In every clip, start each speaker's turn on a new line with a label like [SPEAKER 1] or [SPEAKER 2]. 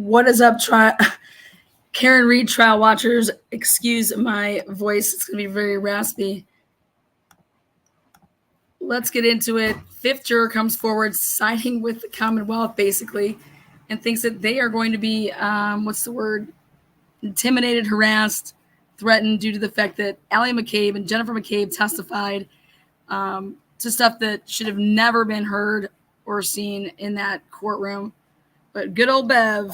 [SPEAKER 1] What is up, Karen Reed trial watchers? Excuse my voice. It's going to be very raspy. Let's get into it. Fifth juror comes forward siding with the Commonwealth, basically, and thinks that they are going to be, intimidated, harassed, threatened due to the fact that Allie McCabe and Jennifer McCabe testified to stuff that should have never been heard or seen in that courtroom. But good old Bev.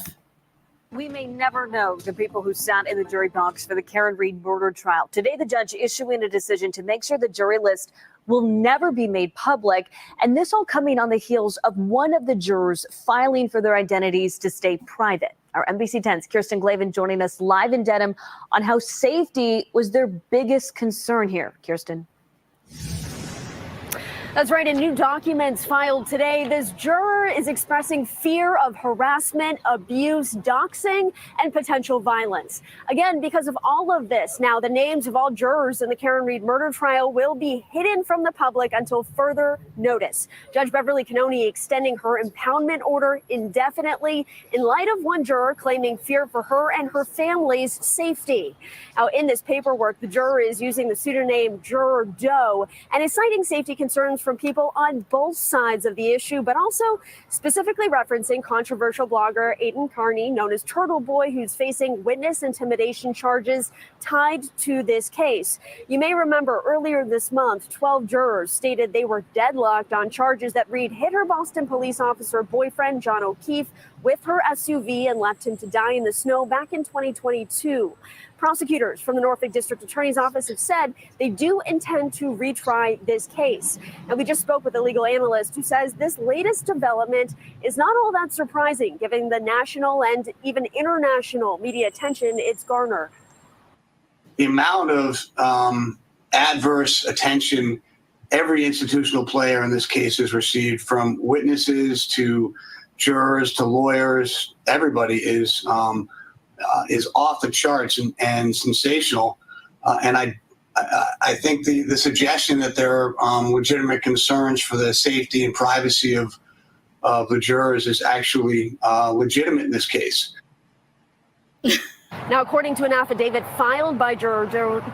[SPEAKER 2] We may never know the people who sat in the jury box for the Karen Reed murder trial. Today, the judge issuing a decision to make sure the jury list will never be made public. And this all coming on the heels of one of the jurors filing for their identities to stay private. Our NBC 10's Kirsten Glavin joining us live in Dedham on how safety was their biggest concern here. Kirsten. That's right. In new documents filed today, this juror is expressing fear of harassment, abuse, doxing, and potential violence. Again, because of all of this, now the names of all jurors in the Karen Reed murder trial will be hidden from the public until further notice. Judge Beverly Cannoni extending her impoundment order indefinitely in light of one juror claiming fear for her and her family's safety. Now, in this paperwork, the juror is using the pseudonym Juror Doe and is citing safety concerns from people on both sides of the issue, but also specifically referencing controversial blogger Aiden Carney, known as Turtleboy, who's facing witness intimidation charges tied to this case. You may remember earlier this month, 12 jurors stated they were deadlocked on charges that Reed hit her Boston police officer boyfriend, John O'Keefe, with her SUV and left him to die in the snow back in 2022. Prosecutors from the Norfolk District Attorney's Office have said they do intend to retry this case. And we just spoke with a legal analyst who says this latest development is not all that surprising, given the national and even international media attention it's garnered.
[SPEAKER 3] The amount of adverse attention every institutional player in this case has received, from witnesses to jurors to lawyers, everybody is off the charts and sensational. And I think the suggestion that there are legitimate concerns for the safety and privacy of the jurors is actually legitimate in this case.
[SPEAKER 2] Now, according to an affidavit filed by Juror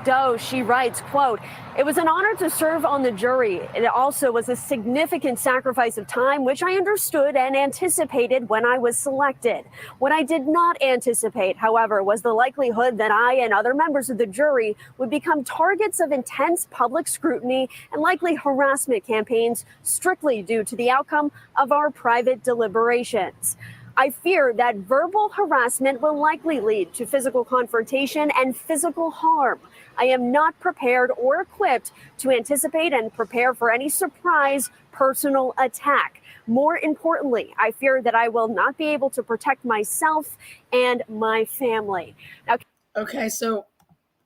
[SPEAKER 2] Doe, she writes, quote, "It was an honor to serve on the jury. It also was a significant sacrifice of time, which I understood and anticipated when I was selected. What I did not anticipate, however, was the likelihood that I and other members of the jury would become targets of intense public scrutiny and likely harassment campaigns strictly due to the outcome of our private deliberations. I fear that verbal harassment will likely lead to physical confrontation and physical harm. I am not prepared or equipped to anticipate and prepare for any surprise personal attack. More importantly, I fear that I will not be able to protect myself and my family." Now,
[SPEAKER 1] okay, so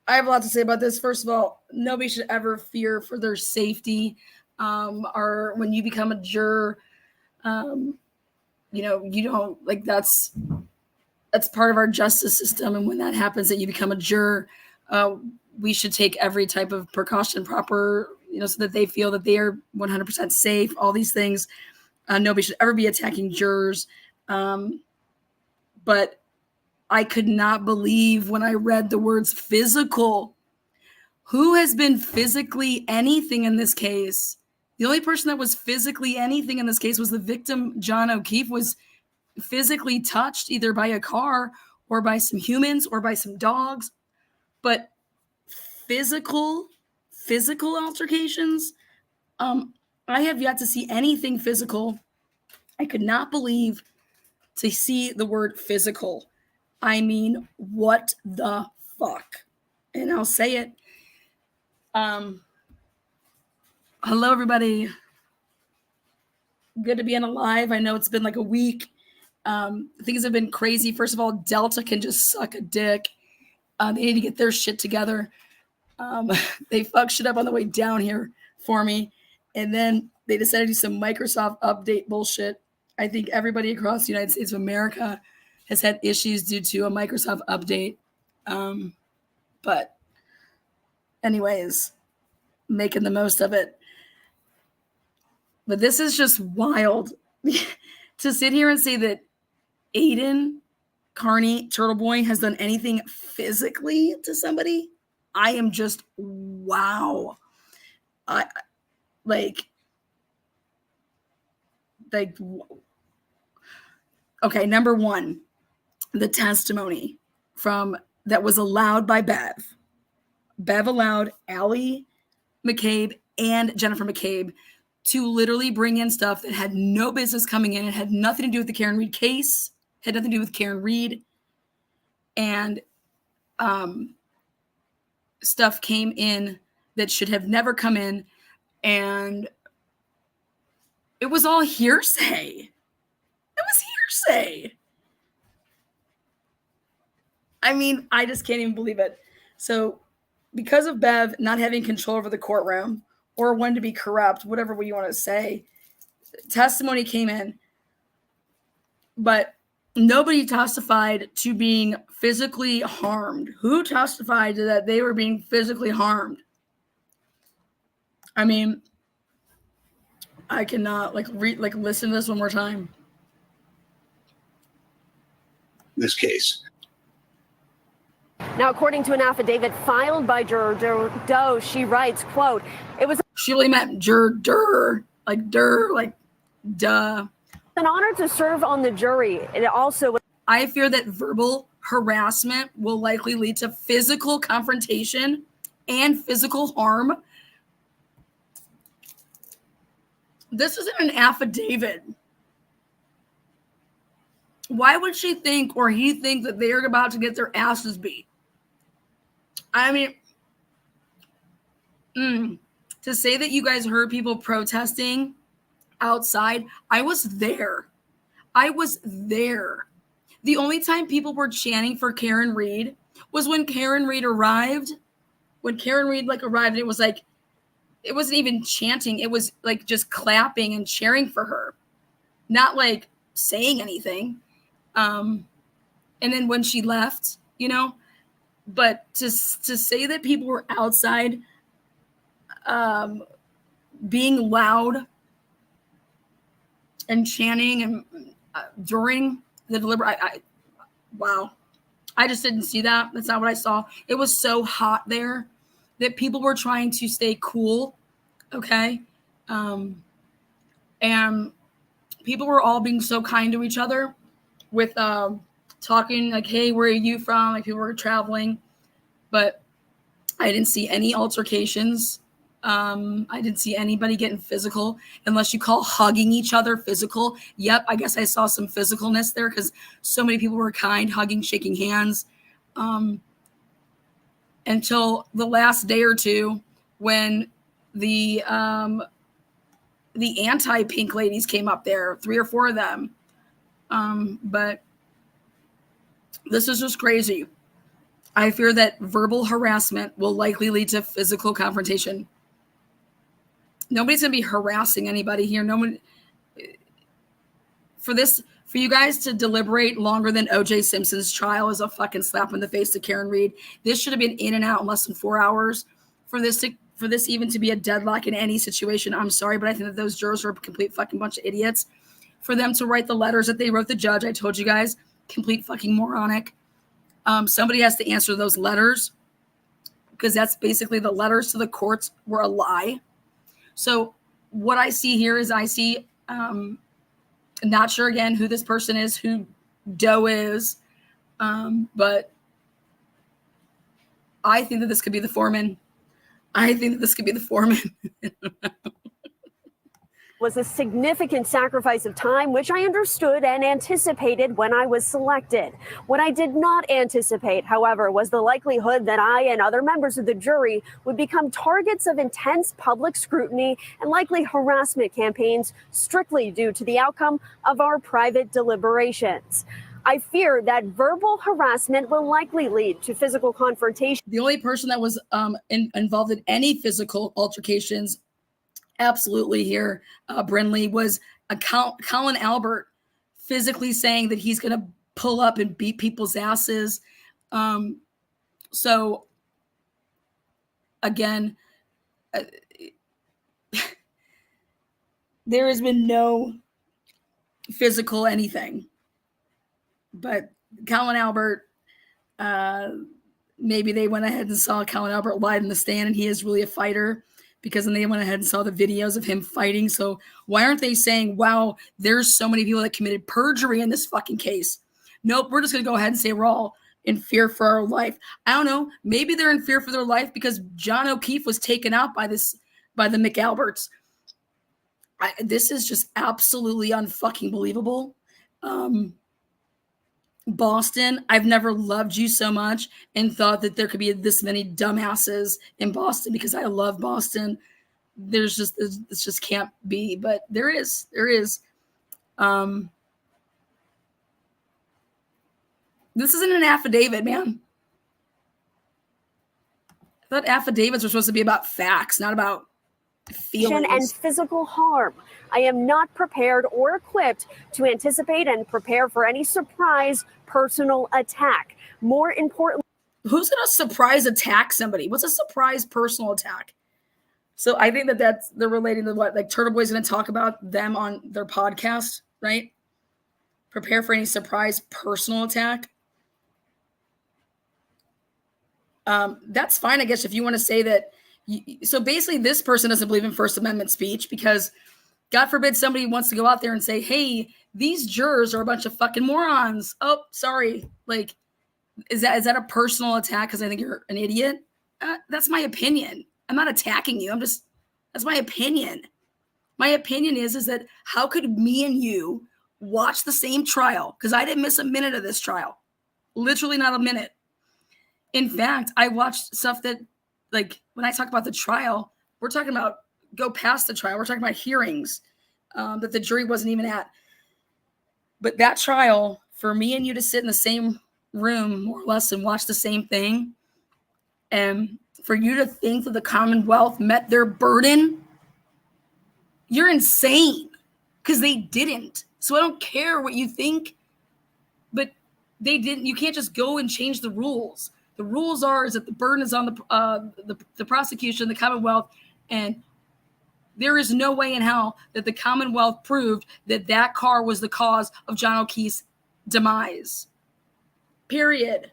[SPEAKER 1] I have a lot to say about this. First of all, nobody should ever fear for their safety. Or when you become a juror, you don't, like, that's part of our justice system. And when that happens, that you become a juror, we should take every type of precaution proper, so that they feel that they are 100% safe, all these things. Nobody should ever be attacking jurors. But I could not believe when I read the words physical. Who has been physically anything in this case? The only person that was physically anything in this case was the victim. John O'Keefe was physically touched either by a car or by some humans or by some dogs. But physical altercations, I have yet to see anything physical. I could not believe to see the word physical. I mean, what the fuck? And I'll say it. Hello, everybody. Good to be on alive. I know it's been like a week. Things have been crazy. First of all, Delta can just suck a dick. They need to get their shit together. They fucked shit up on the way down here for me. And then they decided to do some Microsoft update bullshit. I think everybody across the United States of America has had issues due to a Microsoft update. But anyways, making the most of it. But this is just wild to sit here and say that Aiden Carney Turtleboy has done anything physically to somebody, I am just wow. I like okay, number one, the testimony from that was allowed by Bev. Bev allowed Allie McCabe and Jennifer McCabe to literally bring in stuff that had no business coming in. It had nothing to do with the Karen Reed case, had nothing to do with Karen Reed. And stuff came in that should have never come in. And it was all hearsay. It was hearsay. I mean, I just can't even believe it. So because of Bev not having control over the courtroom or when to be corrupt, whatever you want to say, testimony came in, but nobody testified to being physically harmed. Who testified that they were being physically harmed? I mean, I cannot listen to this one more time.
[SPEAKER 3] This case.
[SPEAKER 2] Now, according to an affidavit filed by Juror Doe, she writes, quote, "It was
[SPEAKER 1] She really meant juror, like duh.
[SPEAKER 2] an honor to serve on the jury. It also
[SPEAKER 1] I fear that verbal harassment will likely lead to physical confrontation and physical harm. This isn't an affidavit. Why would she think or he think that they're about to get their asses beat? I mean, to say that you guys heard people protesting outside, I was there. The only time people were chanting for Karen Reed was when Karen Reed arrived. When Karen Reed arrived, it was like, it wasn't even chanting. It was like just clapping and cheering for her, not like saying anything. And then when she left, but to say that people were outside being loud and chanting and during the wow. I just didn't see that. That's not what I saw. It was so hot there that people were trying to stay cool. Okay. And people were all being so kind to each other with talking like, hey, where are you from? Like people were traveling, but I didn't see any altercations. I didn't see anybody getting physical unless you call hugging each other physical. Yep. I guess I saw some physicalness there because so many people were kind, hugging, shaking hands. Until the last day or two when the anti-pink ladies came up there, 3 or 4 of them. But this is just crazy. I fear that verbal harassment will likely lead to physical confrontation. Nobody's going to be harassing anybody here. No one for you guys to deliberate longer than O.J. Simpson's trial is a fucking slap in the face to Karen Reed. This should have been in and out in less than 4 hours. For this even to be a deadlock in any situation, I'm sorry, but I think that those jurors are a complete fucking bunch of idiots. For them to write the letters that they wrote the judge, I told you guys, complete fucking moronic. Somebody has to answer those letters because that's basically the letters to the courts were a lie. So what I see here is not sure again who this person is, who Doe is, but I think that this could be the Foreman.
[SPEAKER 2] Was a significant sacrifice of time, which I understood and anticipated when I was selected. What I did not anticipate, however, was the likelihood that I and other members of the jury would become targets of intense public scrutiny and likely harassment campaigns strictly due to the outcome of our private deliberations. I fear that verbal harassment will likely lead to physical confrontation.
[SPEAKER 1] The only person that was involved in any physical altercations absolutely here, Brinley, was Colin Albert physically saying that he's going to pull up and beat people's asses. So again, there has been no physical anything, but Colin Albert, maybe they went ahead and saw Colin Albert live in the stand, and he is really a fighter, because then they went ahead and saw the videos of him fighting. So why aren't they saying, wow, there's so many people that committed perjury in this fucking case? Nope, we're just going to go ahead and say we're all in fear for our life. I don't know. Maybe they're in fear for their life because John O'Keefe was taken out by the McAlberts. This is just absolutely unfucking believable. Boston, I've never loved you so much and thought that there could be this many dumbasses in Boston, because I love Boston. This just can't be, but there is. This isn't an affidavit, man. I thought affidavits were supposed to be about facts, not about feelings.
[SPEAKER 2] And physical harm. I am not prepared or equipped to anticipate and prepare for any surprise personal attack. More importantly,
[SPEAKER 1] who's going to surprise attack somebody? What's a surprise personal attack? So I think they're relating to what, like, Turtleboy's going to talk about them on their podcast, right? Prepare for any surprise personal attack. That's fine, I guess, if you want to say that. So basically, this person doesn't believe in First Amendment speech because, God forbid, somebody wants to go out there and say, hey, these jurors are a bunch of fucking morons. Oh, sorry. Like, is that a personal attack because I think you're an idiot? That's my opinion. I'm not attacking you. That's my opinion. My opinion is that how could me and you watch the same trial? Because I didn't miss a minute of this trial. Literally not a minute. In fact, I watched stuff that, like, when I talk about the trial, we're talking about go past the trial. We're talking about hearings that the jury wasn't even at. But that trial, for me and you to sit in the same room, more or less, and watch the same thing, and for you to think that the Commonwealth met their burden, you're insane, because they didn't. So I don't care what you think, but they didn't. You can't just go and change the rules. The rules is that the burden is on the prosecution, the Commonwealth, and there is no way in hell that the Commonwealth proved that car was the cause of John O'Keefe's demise. Period.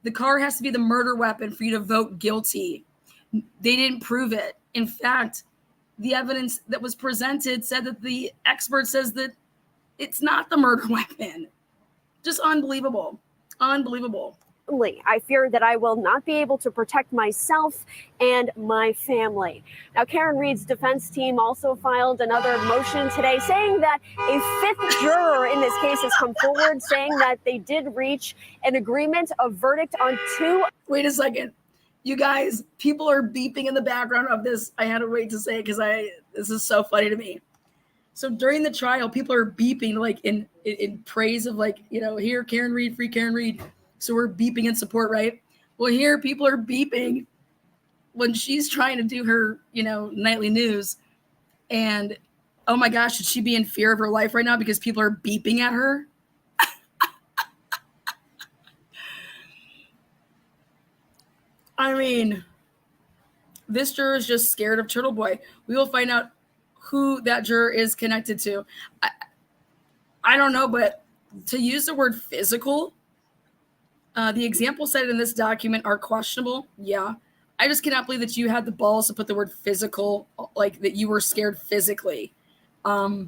[SPEAKER 1] The car has to be the murder weapon for you to vote guilty. They didn't prove it. In fact, the evidence that was presented said that the expert says that it's not the murder weapon. Just unbelievable. Unbelievable.
[SPEAKER 2] I fear that I will not be able to protect myself and my family. Now, Karen Reed's defense team also filed another motion today saying that a fifth juror in this case has come forward saying that they did reach an agreement, a verdict on two.
[SPEAKER 1] Wait a second. You guys, people are beeping in the background of this. I had to wait to say it because this is so funny to me. So during the trial, people are beeping like in praise of, like, here, Karen Reed, free Karen Reed. So we're beeping in support, right? Well, here people are beeping when she's trying to do her, nightly news. And, oh my gosh, should she be in fear of her life right now because people are beeping at her? I mean, this juror is just scared of Turtleboy. We will find out who that juror is connected to. I don't know, but to use the word physical, the examples cited in this document are questionable. Yeah. I just cannot believe that you had the balls to put the word physical, like that you were scared physically. I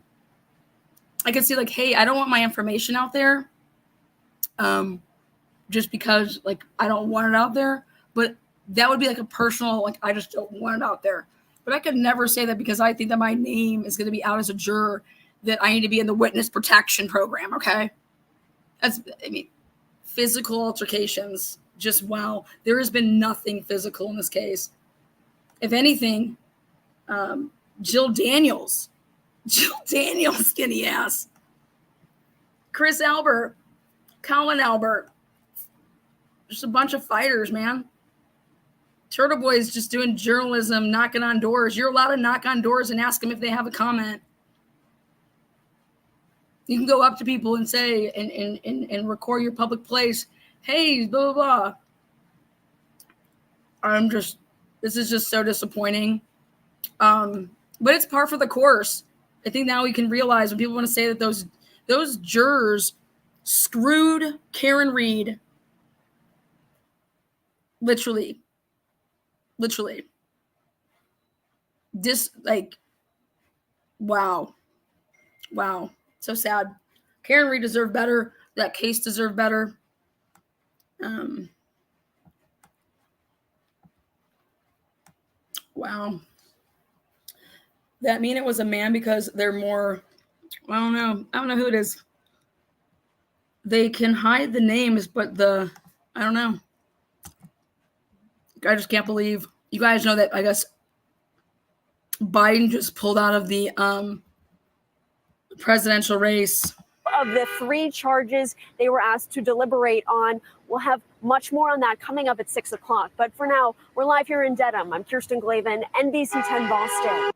[SPEAKER 1] could see, like, hey, I don't want my information out there just because, like, I don't want it out there. But that would be like a personal, like, I just don't want it out there. But I could never say that because I think that my name is going to be out as a juror, that I need to be in the witness protection program, okay? Physical altercations, just wow. There has been nothing physical in this case. If anything, Jill Daniels, skinny ass. Chris Albert, Colin Albert, just a bunch of fighters, man. Turtleboy is just doing journalism, knocking on doors. You're allowed to knock on doors and ask them if they have a comment. You can go up to people and say, and record your public place, hey, blah, blah, blah. This is just so disappointing. But it's par for the course. I think now we can realize when people want to say that those jurors screwed Karen Reed. Literally. Wow. So sad. Karen Reed deserved better. That case deserved better. Wow. That mean it was a man because they're more, I don't know who it is. They can hide the names, but I don't know. I just can't believe. You guys know that, I guess, Biden just pulled out of the presidential race.
[SPEAKER 2] Of the 3 charges they were asked to deliberate on. We'll have much more on that coming up at 6 o'clock. But for now, we're live here in Dedham. I'm Kirsten Glavin, NBC 10 Boston.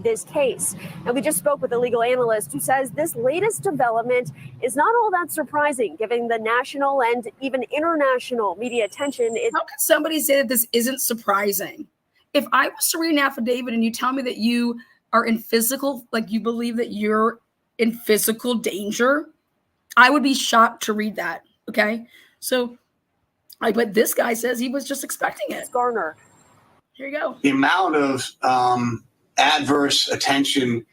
[SPEAKER 2] This case. And we just spoke with a legal analyst who says this latest development is not all that surprising, given the national and even international media attention.
[SPEAKER 1] How can somebody say that this isn't surprising? If I was to read an affidavit and you tell me that you are in physical, like you believe that you're in physical danger, I would be shocked to read that. Okay. So but this guy says he was just expecting it.
[SPEAKER 2] Garner.
[SPEAKER 1] Here you go.
[SPEAKER 3] The amount of adverse attention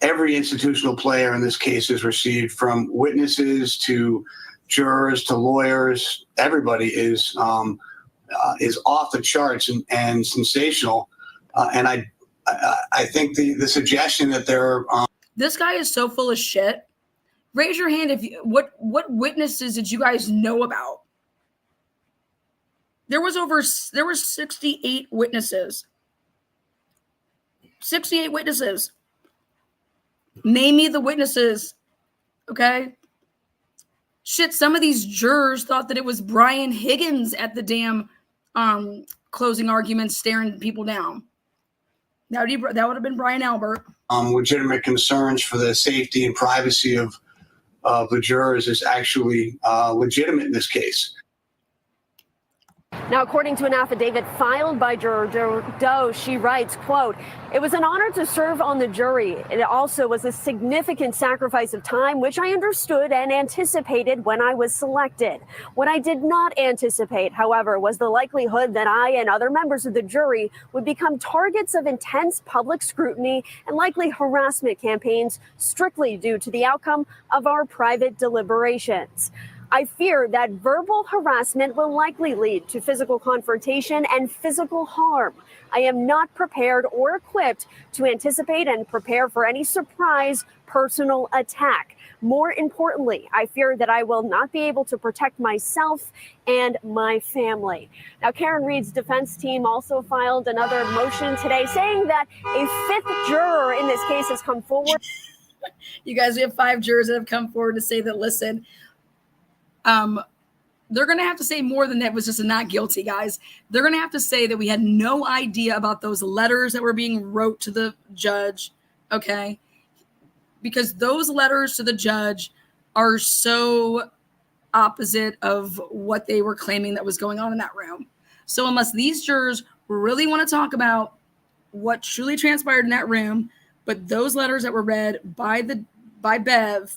[SPEAKER 3] every institutional player in this case has received, from witnesses to jurors to lawyers, everybody is off the charts and sensational. And I think the suggestion that there are
[SPEAKER 1] this guy is so full of shit. Raise your hand if you, what witnesses did you guys know about? There were 68 witnesses. 68 witnesses. Name me the witnesses. Okay? Shit, some of these jurors thought that it was Brian Higgins at the damn closing arguments staring people down. That would have been Brian Albert.
[SPEAKER 3] Legitimate concerns for the safety and privacy of the jurors is actually legitimate in this case.
[SPEAKER 2] Now, according to an affidavit filed by Juror Doe, she writes, quote, "It was an honor to serve on the jury. It also was a significant sacrifice of time, which I understood and anticipated when I was selected. What I did not anticipate, however, was the likelihood that I and other members of the jury would become targets of intense public scrutiny and likely harassment campaigns strictly due to the outcome of our private deliberations. I fear that verbal harassment will likely lead to physical confrontation and physical harm. I am not prepared or equipped to anticipate and prepare for any surprise personal attack. More importantly, I fear that I will not be able to protect myself and my family." Now, Karen Reed's defense team also filed another motion today saying that a 5th juror in this case has come forward.
[SPEAKER 1] You guys, we have 5 jurors that have come forward to say that, listen, they're going to have to say more than that was just a not guilty, guys. They're going to have to say that we had no idea about those letters that were being wrote to the judge, okay? Because those letters to the judge are so opposite of what they were claiming that was going on in that room. So unless these jurors really want to talk about what truly transpired in that room, but those letters that were read by Bev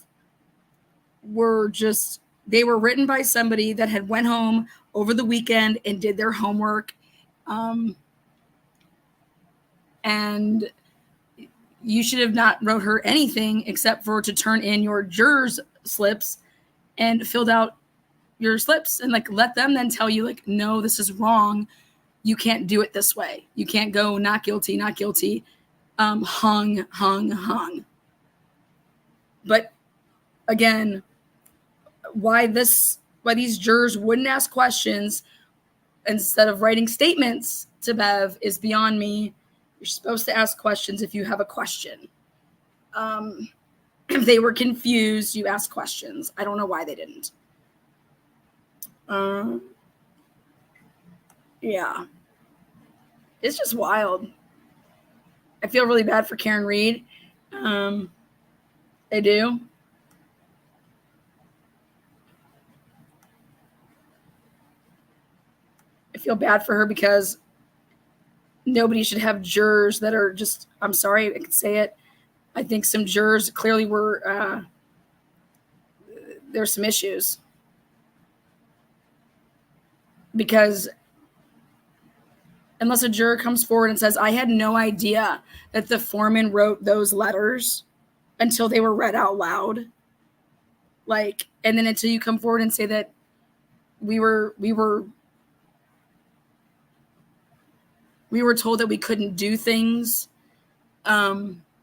[SPEAKER 1] were just... they were written by somebody that had went home over the weekend and did their homework. And you should have not wrote her anything except for to turn in your jurors slips and filled out your slips and let them then tell you no, this is wrong. You can't do it this way. You can't go not guilty, not guilty. Hung. But again, why these jurors wouldn't ask questions instead of writing statements to Bev is beyond me. You're supposed to ask questions if you have a question. If they were confused, you ask questions. I don't know why they didn't. Yeah. It's just wild. I feel really bad for Karen Reed. I do. I feel bad for her because nobody should have jurors that are just, I'm sorry, I can say it. I think some jurors clearly were, there's some issues. Because unless a juror comes forward and says, I had no idea that the foreman wrote those letters until they were read out loud. Like, and then until you come forward and say that we were told that we couldn't do things,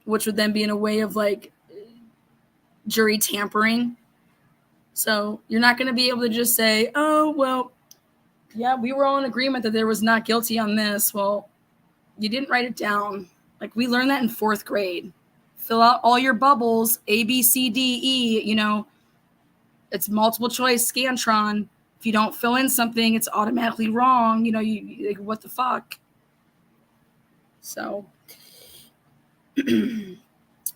[SPEAKER 1] which would then be in a way of like jury tampering. So you're not going to be able to just say, oh, well, yeah, we were all in agreement that there was not guilty on this. Well, you didn't write it down. Like, we learned that in 4th grade. Fill out all your bubbles, A, B, C, D, E, you know, it's multiple choice Scantron. If you don't fill in something, it's automatically wrong. You know, you like, what the fuck? So you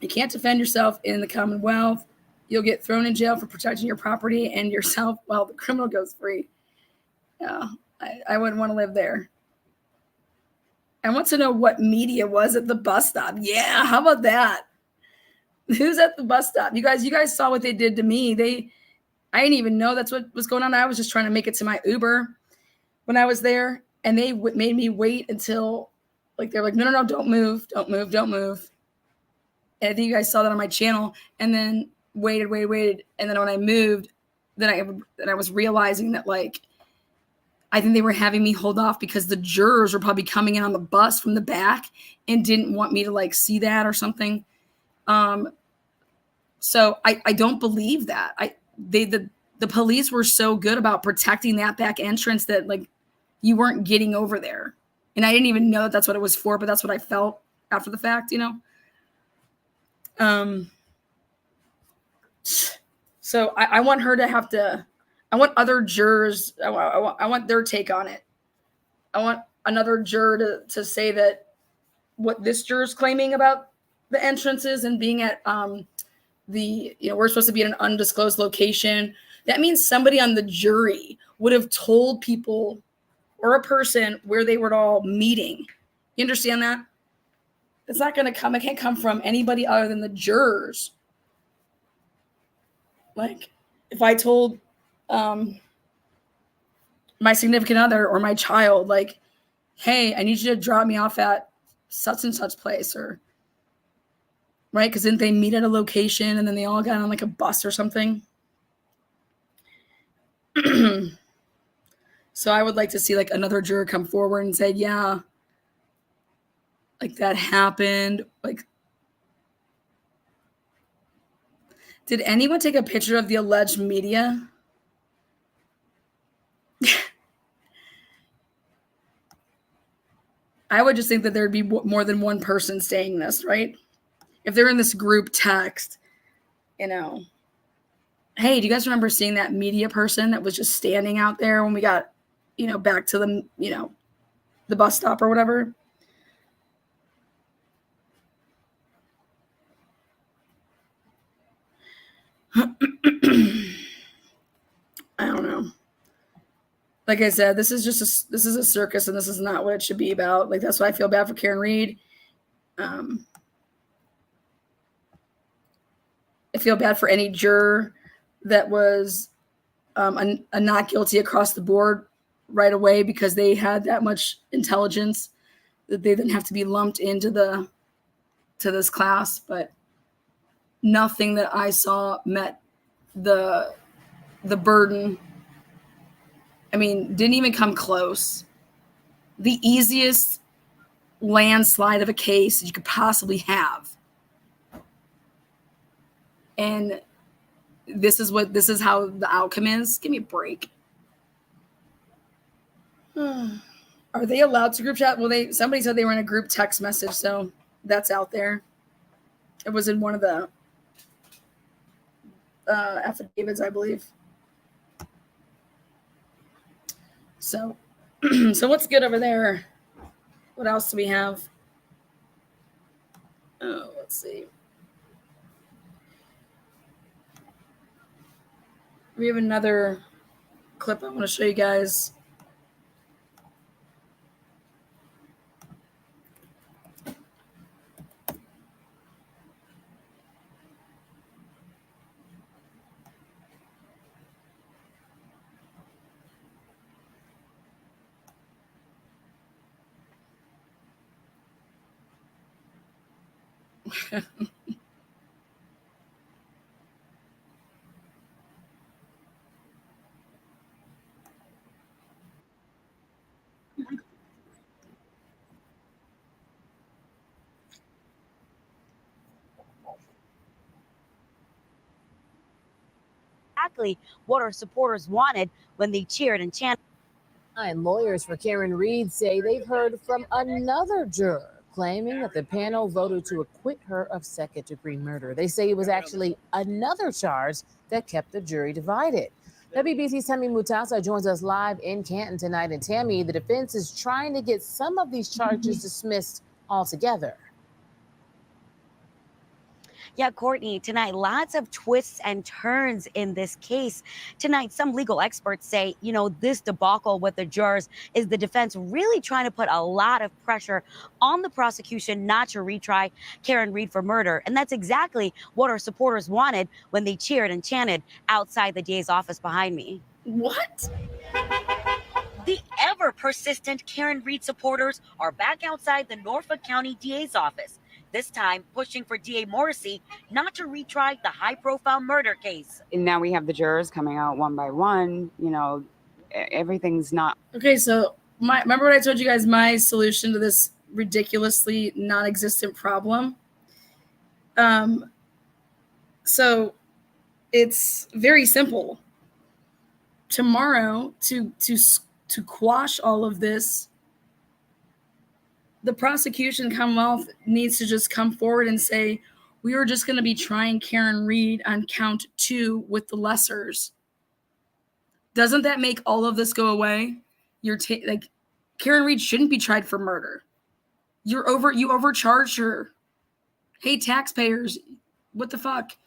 [SPEAKER 1] can't defend yourself in the Commonwealth. You'll get thrown in jail for protecting your property and yourself while the criminal goes free. Yeah, I wouldn't want to live there. I want to know what media was at the bus stop. Yeah, how about that? Who's at the bus stop? You guys saw what they did to me. I didn't even know that's what was going on. I was just trying to make it to my Uber when I was there, and they made me wait until, like, they're like, no, don't move. And I think you guys saw that on my channel, and then waited. And then when I moved, then I was realizing that, like, I think they were having me hold off because the jurors were probably coming in on the bus from the back and didn't want me to, like, see that or something. So I don't believe that. The police were so good about protecting that back entrance that, like, you weren't getting over there. And I didn't even know that's what it was for, but that's what I felt after the fact, you know? So I want her to have to, I want other jurors, I want their take on it. I want another juror to say that what this juror's claiming about the entrances and being at we're supposed to be in an undisclosed location. That means somebody on the jury would have told people or a person where they were all meeting. You understand that? It's not going to come. It can't come from anybody other than the jurors. Like, if I told my significant other or my child, like, hey, I need you to drop me off at such and such place, or right? Because then they meet at a location and then they all got on like a bus or something. So I would like to see like another juror come forward and say, yeah, like that happened. Like, did anyone take a picture of the alleged media? I would just think that there'd be more than one person saying this, right? If they're in this group text, you know, hey, do you guys remember seeing that media person that was just standing out there when we got, you know, back to the, you know, the bus stop or whatever? I don't know. Like I said, this is a circus, and this is not what it should be about. Like, that's why I feel bad for Karen Reed. I feel bad for any juror that was a not guilty across the board right away because they had that much intelligence that they didn't have to be lumped into this class. But nothing that I saw met the burden. I mean, didn't even come close. The easiest landslide of a case that you could possibly have. And this is how the outcome is. Give me a break. Are they allowed to group chat? Well, somebody said they were in a group text message, so that's out there. It was in one of the affidavits, I believe. So, so what's good over there? What else do we have? Oh, let's see. We have another clip I want to show you guys.
[SPEAKER 4] Exactly what our supporters wanted when they cheered and chanted.
[SPEAKER 5] And lawyers for Karen Reed say they've heard from another juror claiming that the panel voted to acquit her of second-degree murder. They say it was actually another charge that kept the jury divided. WBC's Tammy Mutasa joins us live in Canton tonight. And Tammy, the defense is trying to get some of these charges dismissed altogether.
[SPEAKER 4] Yeah, Courtney, tonight, lots of twists and turns in this case. Tonight, some legal experts say, this debacle with the jurors is the defense really trying to put a lot of pressure on the prosecution not to retry Karen Reed for murder. And that's exactly what our supporters wanted when they cheered and chanted outside the DA's office behind me.
[SPEAKER 1] What?
[SPEAKER 4] The ever-persistent Karen Reed supporters are back outside the Norfolk County DA's office, this time pushing for DA Morrissey not to retry the high-profile murder case.
[SPEAKER 6] And now we have the jurors coming out one by one. Everything's not.
[SPEAKER 1] Okay, so remember what I told you guys, my solution to this ridiculously non-existent problem? So it's very simple. Tomorrow, to quash all of this, the prosecution, Commonwealth, needs to just come forward and say, we are just going to be trying Karen Reed on count 2 with the lessers. Doesn't that make all of this go away? Karen Reed shouldn't be tried for murder. You overcharged her. Hey, taxpayers, what the fuck?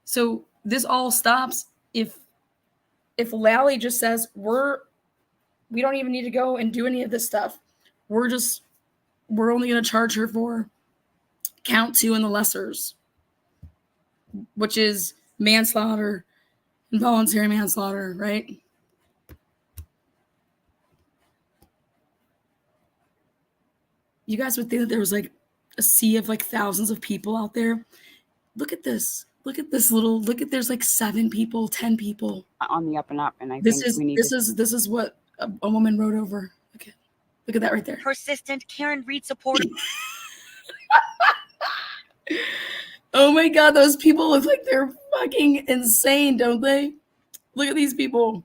[SPEAKER 1] So this all stops if Lally just says we don't even need to go and do any of this stuff. We're only going to charge her for count 2 in the lessers, which is manslaughter, involuntary manslaughter, right? You guys would think that there was like a sea of like thousands of people out there. Look at this. There's like 7 people, 10 people.
[SPEAKER 6] On the up and up. And I
[SPEAKER 1] This
[SPEAKER 6] think
[SPEAKER 1] is what a woman wrote over. Okay. Look at that right there.
[SPEAKER 4] Persistent Karen Reed supporter.
[SPEAKER 1] Oh my God, those people look like they're fucking insane, don't they? Look at these people.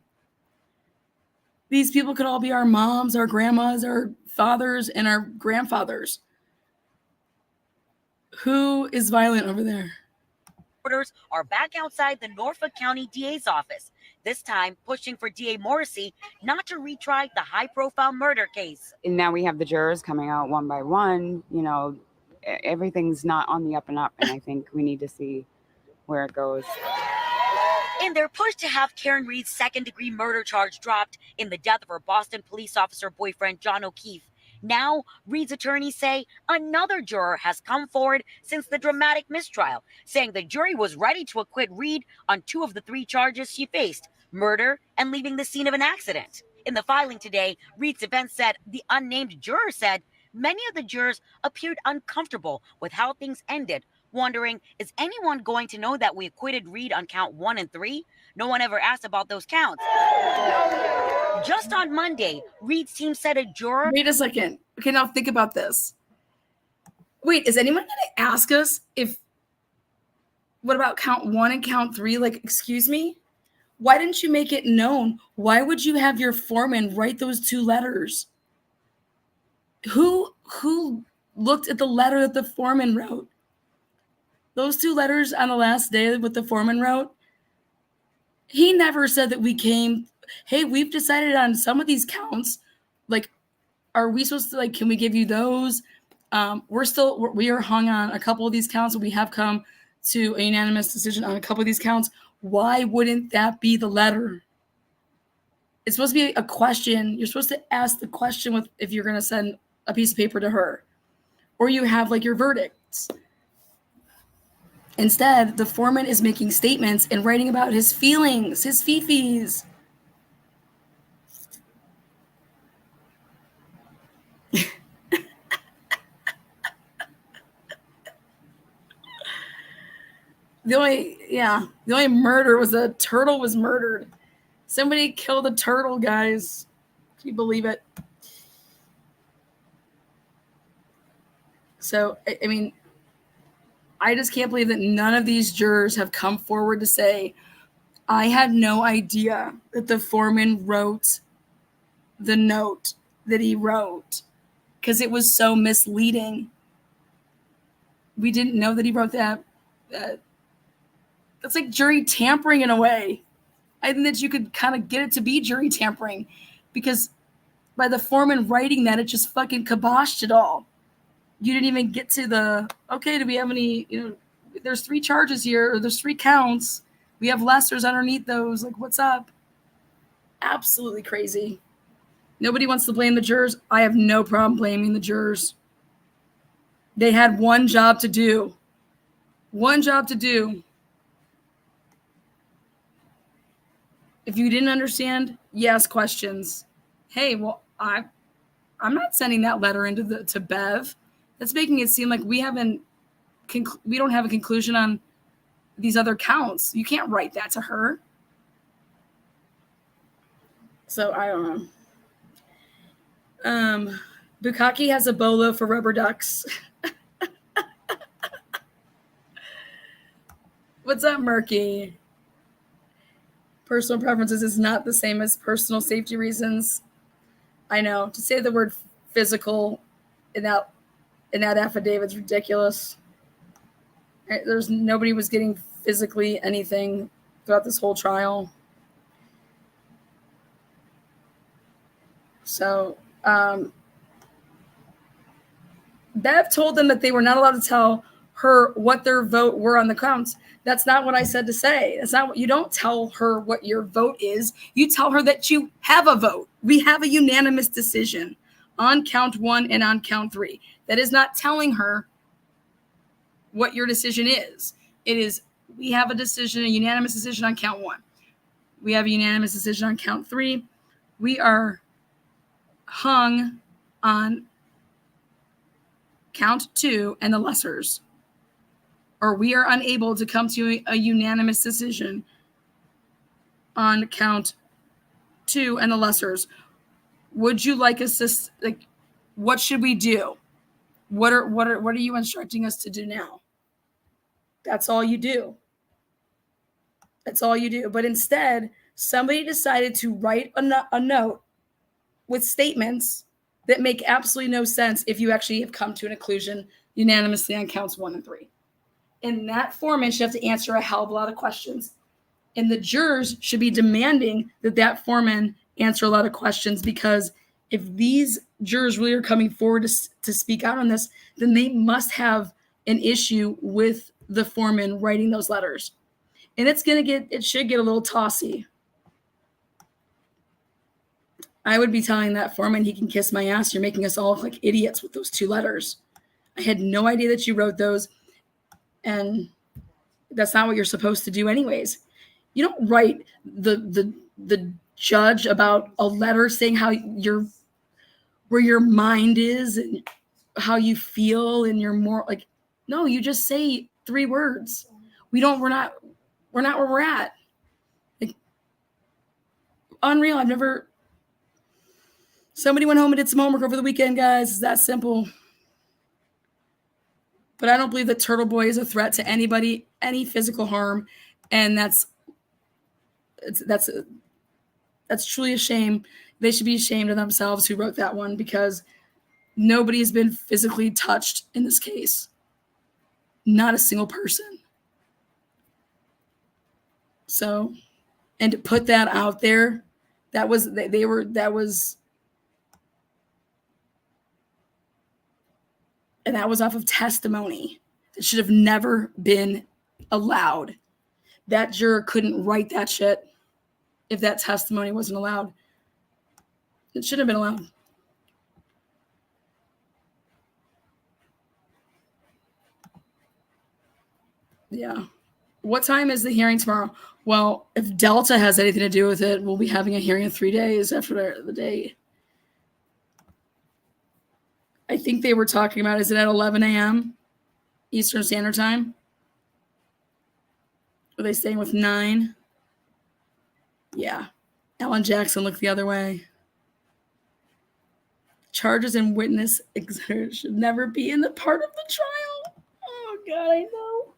[SPEAKER 1] These people could all be our moms, our grandmas, our fathers, and our grandfathers. Who is violent over there?
[SPEAKER 4] Supporters are back outside the Norfolk County DA's office, this time pushing for DA Morrissey not to retry the high-profile murder case.
[SPEAKER 6] And now we have the jurors coming out one by one. Everything's not on the up and up. And I think we need to see where it goes.
[SPEAKER 4] In their push to have Karen Reed's second-degree murder charge dropped in the death of her Boston police officer boyfriend, John O'Keefe, now, Reed's attorneys say another juror has come forward since the dramatic mistrial, saying the jury was ready to acquit Reed on 2 of the 3 charges she faced, murder and leaving the scene of an accident. In the filing today, Reed's defense said the unnamed juror said many of the jurors appeared uncomfortable with how things ended, wondering, is anyone going to know that we acquitted Reed on count 1 and 3? No one ever asked about those counts. Just on Monday, Reed's team said a juror...
[SPEAKER 1] Wait a second. Okay, now think about this. Wait, is anyone going to ask us what about count 1 and count 3? Like, excuse me? Why didn't you make it known? Why would you have your foreman write those 2 letters? Who looked at the letter that the foreman wrote? Those 2 letters on the last day what the foreman wrote, he never said that we came, hey, we've decided on some of these counts. Like, are we supposed to, can we give you those? We are hung on a couple of these counts, and we have come to a unanimous decision on a couple of these counts. Why wouldn't that be the letter? It's supposed to be a question. You're supposed to ask the question if you're going to send a piece of paper to her, or you have your verdicts. Instead, the foreman is making statements and writing about his feelings, his fifis. The only murder was a turtle was murdered. Somebody killed a turtle, guys. Can you believe it? So, I mean, I just can't believe that none of these jurors have come forward to say, I had no idea that the foreman wrote the note that he wrote because it was so misleading. We didn't know that he wrote that. That's like jury tampering in a way. I think that you could kind of get it to be jury tampering because by the foreman writing that, it just fucking kiboshed it all. You didn't even get to the, okay, do we have any, there's 3 charges here, or there's 3 counts. We have lessers underneath those. Like, what's up? Absolutely crazy. Nobody wants to blame the jurors. I have no problem blaming the jurors. They had one job to do. One job to do. If you didn't understand, you ask questions. Hey, well, I'm not sending that letter into to Bev. That's making it seem like we don't have a conclusion on these other counts. You can't write that to her. So I don't know. Bukkake has a bolo for rubber ducks. What's up, Murky? Personal preferences is not the same as personal safety reasons. I know. To say the word physical in that affidavit is ridiculous. Nobody was getting physically anything throughout this whole trial. So, Bev told them that they were not allowed to tell her what their vote were on the counts. That's not what I said to say. That's not what you don't tell her what your vote is. You tell her that you have a vote. We have a unanimous decision on count 1 and on count 3. That is not telling her what your decision is. It is, we have a decision, a unanimous decision on count 1. We have a unanimous decision on count 3. We are hung on count 2 and the lessers. Or we are unable to come to a unanimous decision on count 2 and the lessers. Would you like us to, what should we do? What are you instructing us to do now? That's all you do. That's all you do. But instead, somebody decided to write a note with statements that make absolutely no sense if you actually have come to an conclusion unanimously on counts 1 and 3. And that foreman should have to answer a hell of a lot of questions. And the jurors should be demanding that foreman answer a lot of questions, because if these jurors really are coming forward to speak out on this, then they must have an issue with the foreman writing those letters. And it should get a little tossy. I would be telling that foreman he can kiss my ass. You're making us all look like idiots with those 2 letters. I had no idea that you wrote those. And that's not what you're supposed to do anyways. You don't write the judge about a letter saying where your mind is and how you feel and you're more like, no, you just say 3 words. We're not where we're at. Like, unreal. Somebody went home and did some homework over the weekend, guys. It's that simple. But I don't believe that Turtleboy is a threat to anybody, any physical harm. And that's truly a shame. They should be ashamed of themselves who wrote that one, because nobody has been physically touched in this case. Not a single person. So, and to put that out there, that was off of testimony that should have never been allowed. That juror couldn't write that shit if that testimony wasn't allowed. It shouldn't have been allowed. Yeah. What time is the hearing tomorrow? Well, if Delta has anything to do with it, we'll be having a hearing in 3 days after the day. I think they were talking about, is it at 11 a.m. Eastern Standard Time? Were they staying with 9? Yeah. Alan Jackson looked the other way. Charges and witness exert should never be in the part of the trial. Oh, God, I know.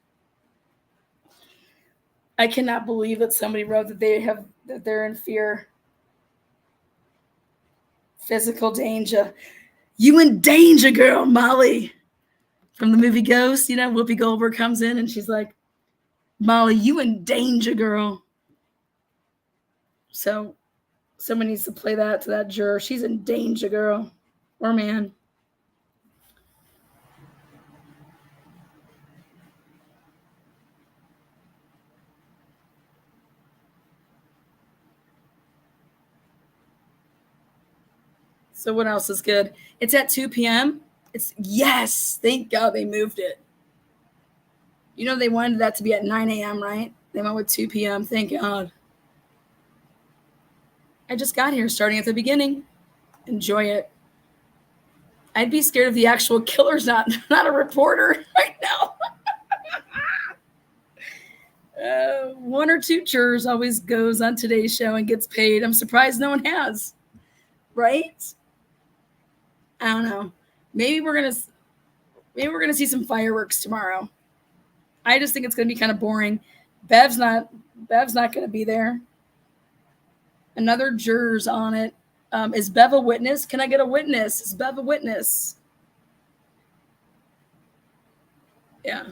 [SPEAKER 1] I cannot believe that somebody wrote that they're in fear. Physical danger. You in danger, girl, Molly. From the movie Ghost, Whoopi Goldberg comes in and she's like, Molly, you in danger, girl. So someone needs to play that to that juror. She's in danger, girl. Or man. So what else is good? It's at 2 p.m. Yes, thank God they moved it. They wanted that to be at 9 a.m., right? They went with 2 p.m. Thank God. I just got here starting at the beginning. Enjoy it. I'd be scared if the actual killer's not a reporter right now. 1 or 2 jurors always goes on today's show and gets paid. I'm surprised no one has. Right? I don't know. Maybe we're gonna see some fireworks tomorrow. I just think it's gonna be kind of boring. Bev's not gonna be there. Another juror's on it. Is Bev a witness? Can I get a witness? Is Bev a witness? Yeah.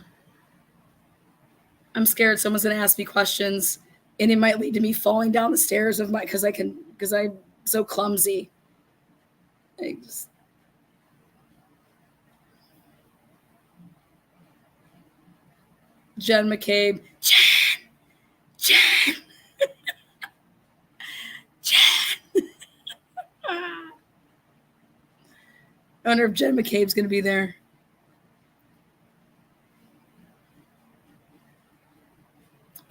[SPEAKER 1] I'm scared someone's gonna ask me questions, and it might lead to me falling down the stairs because I'm so clumsy. Jen McCabe. Jen. Jen. I wonder if Jen McCabe's going to be there.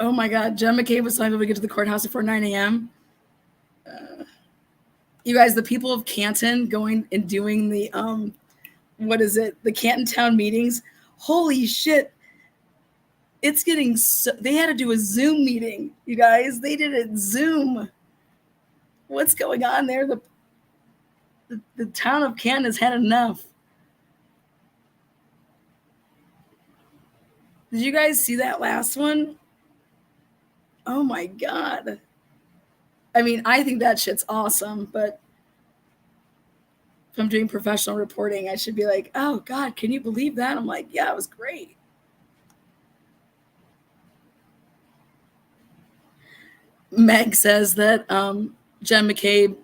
[SPEAKER 1] Oh my God. Jen McCabe was telling people to get to the courthouse before 9 a.m. You guys, the people of Canton going and doing the, the Canton Town meetings. Holy shit. It's getting they had to do a Zoom meeting, you guys. They did it Zoom. What's going on there? The town of Canton has had enough. Did you guys see that last one? Oh my God. I mean, I think that shit's awesome, but if I'm doing professional reporting, I should be like, oh God, can you believe that? I'm like, yeah, it was great. Meg says that Jen McCabe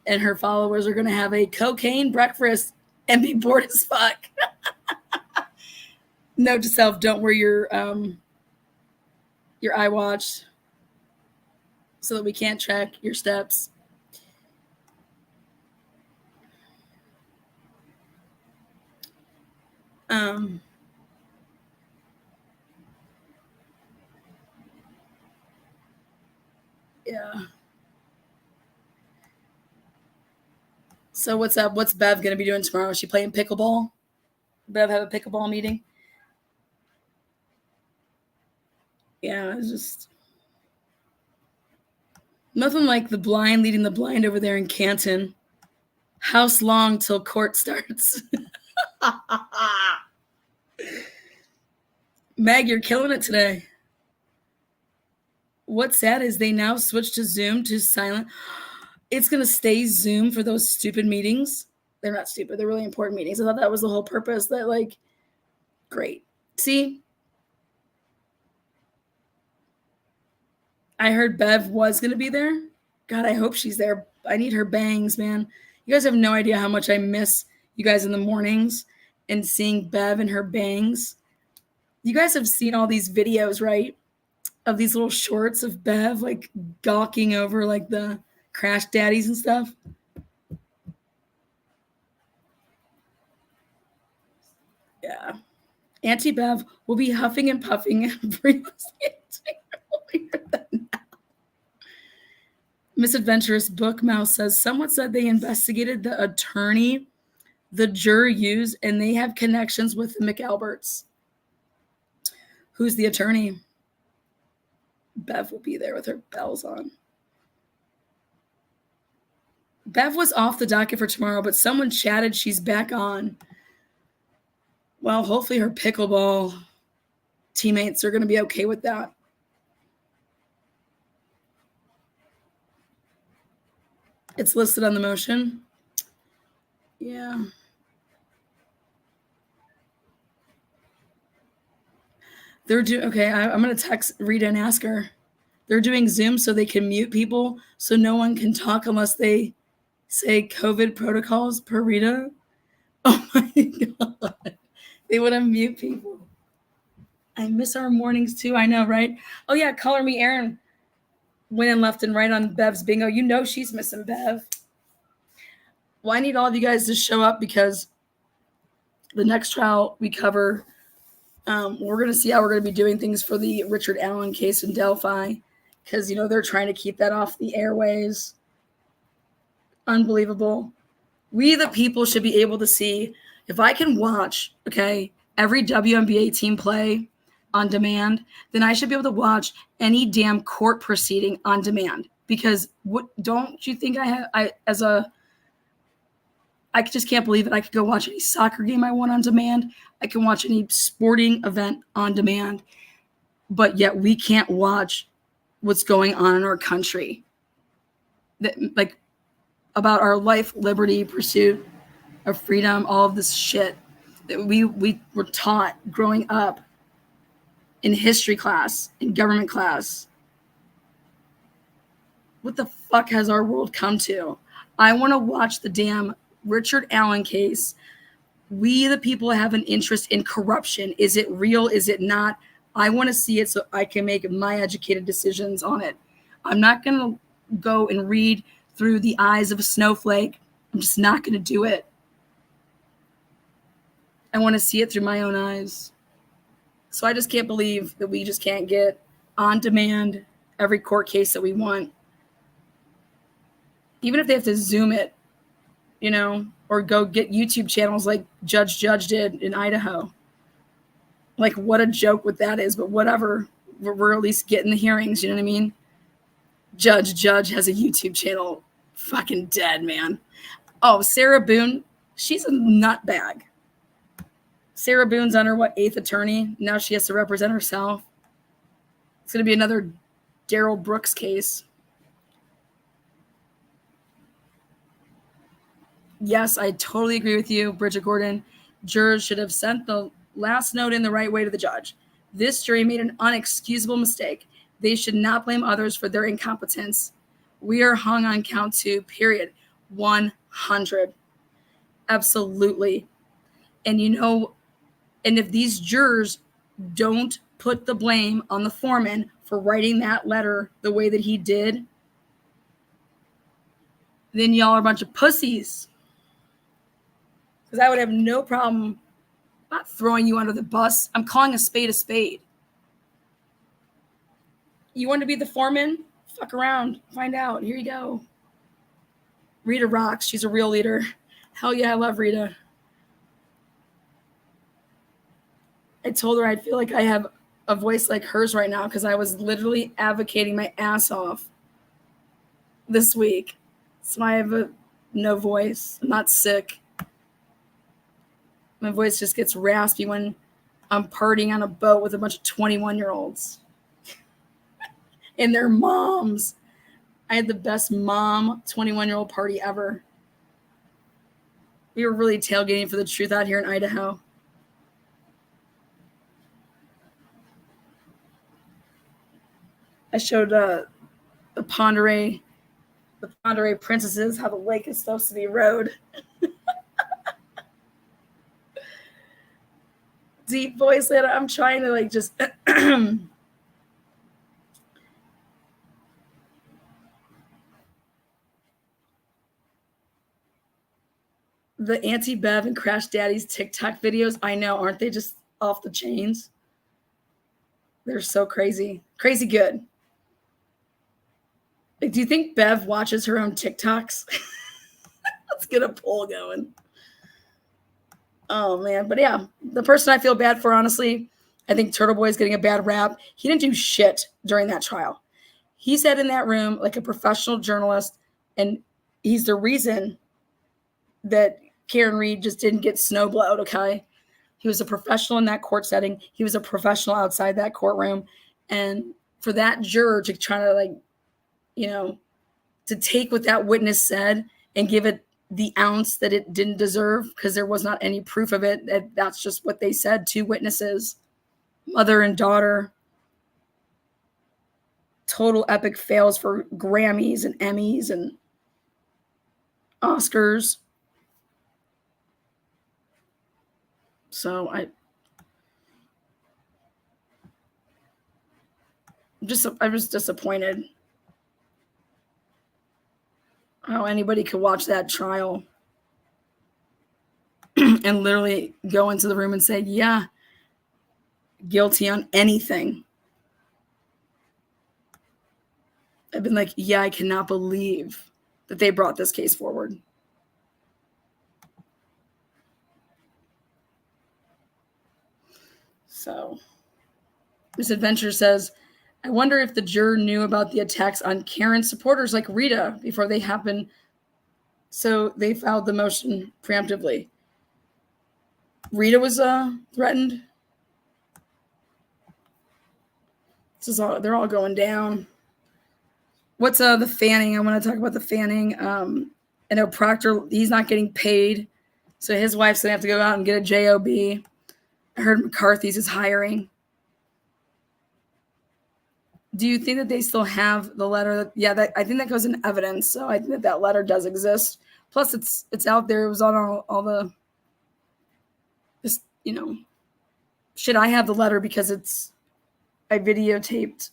[SPEAKER 1] and her followers are going to have a cocaine breakfast and be bored as fuck. Note to self, don't wear your iWatch so that we can't track your steps. Yeah. So what's up? What's Bev going to be doing tomorrow? Is she playing pickleball? Bev have a pickleball meeting? Yeah, it's just nothing like the blind leading the blind over there in Canton. House long till court starts. Meg, you're killing it today. What's sad is they now switched to Zoom to silent. It's going to stay Zoom for those stupid meetings. They're not stupid. They're really important meetings. I thought that was the whole purpose. Great. See? I heard Bev was going to be there. God, I hope she's there. I need her bangs, man. You guys have no idea how much I miss you guys in the mornings and seeing Bev and her bangs. You guys have seen all these videos, right? Of these little shorts of Bev, gawking over, the crash daddies and stuff. Yeah. Auntie Bev will be huffing and puffing every Misadventurous Book Mouse says, someone said they investigated the attorney the juror used, and they have connections with the McAlberts. Who's the attorney? Bev will be there with her bells on. Bev was off the docket for tomorrow, but someone chatted she's back on. Well, hopefully her pickleball teammates are going to be okay with that. It's listed on the motion. Yeah. They're doing, okay, I'm going to text Rita and ask her. They're doing Zoom so they can mute people so no one can talk unless they say COVID protocols per Rita. Oh my God. They want to mute people. I miss our mornings too. I know, right? Oh yeah, Color Me Aaron winning left and right on Bev's bingo. You know she's missing Bev. Well, I need all of you guys to show up because the next trial we cover, we're going to see how we're going to be doing things for the Richard Allen case in Delphi because, you know, they're trying to keep that off the airways. Unbelievable. We, the people, should be able to see if I can watch, okay, every WNBA team play on demand, then I should be able to watch any damn court proceeding on demand because what don't you think I just can't believe it. I could go watch any soccer game I want on demand. I can watch any sporting event on demand, but yet we can't watch what's going on in our country. Like about our life, liberty, pursuit of freedom, all of this shit that we were taught growing up in history class, in government class. What the fuck has our world come to? I want to watch the damn Richard Allen case. We, the people, have an interest in corruption. Is it real? Is it not? I want to see it so I can make my educated decisions on it. I'm not going to go and read through the eyes of a snowflake. I'm just not going to do it. I want to see it through my own eyes. So I just can't believe that we just can't get on demand every court case that we want. Even if they have to Zoom it, you know, or go get YouTube channels like Judge did in Idaho. Like, what a joke what that is, but whatever. We're at least getting the hearings, you know what I mean? Judge has a YouTube channel. Fucking dead, man. Oh, Sarah Boone, she's a nutbag. Sarah Boone's on her, 8th attorney? Now she has to represent herself. It's going to be another Daryl Brooks case. Yes, I totally agree with you, Bridget Gordon. Jurors should have sent the last note in the right way to the judge. This jury made an unexcusable mistake. They should not blame others for their incompetence. We are hung on count 2, period. 100. Absolutely. And you know, and if these jurors don't put the blame on the foreman for writing that letter the way that he did, then y'all are a bunch of pussies. Because I would have no problem not throwing you under the bus. I'm calling a spade a spade. You want to be the foreman? Fuck around. Find out. Here you go. Rita rocks. She's a real leader. Hell yeah, I love Rita. I told her I'd feel like I have a voice like hers right now because I was literally advocating my ass off this week. So I have no voice. I'm not sick. My voice just gets raspy when I'm partying on a boat with a bunch of 21-year-olds and their moms. I had the best mom 21-year-old party ever. We were really tailgating for the truth out here in Idaho. I showed the Ponderay princesses how the lake is supposed to be rowed. Deep voice later. I'm trying to like just the Auntie Bev and Crash Daddy's TikTok videos. I know, aren't they just off the chains? They're so crazy. Crazy good. Like, do you think Bev watches her own TikToks? Let's get a poll going. Oh, man. But, yeah, the person I feel bad for, honestly, I think Turtleboy is getting a bad rap. He didn't do shit during that trial. He sat in that room like a professional journalist, and he's the reason that Karen Reed just didn't get snowblowed, okay? He was a professional in that court setting. He was a professional outside that courtroom. And for that juror to try to, like, you know, to take what that witness said and give it the ounce that it didn't deserve, because there was not any proof of it, that's just what they said, two witnesses, mother and daughter. Total epic fails for Grammys and Emmys and Oscars. So I was disappointed how anybody could watch that trial and literally go into the room and say, yeah, guilty on anything. I've been like, yeah, I cannot believe that they brought this case forward. So Miss Adventure says, I wonder if the juror knew about the attacks on Karen's supporters like Rita before they happened, so they filed the motion preemptively. Rita was threatened. They're all going down. What's the fanning? I want to talk about the fanning. I know Proctor, he's not getting paid, so his wife's going to have to go out and get a job. I heard McCarthy's is hiring. Do you think that they still have the letter? I think that goes in evidence, so I think that letter does exist. Plus, it's out there. It was on all the, shit. I have the letter because I videotaped,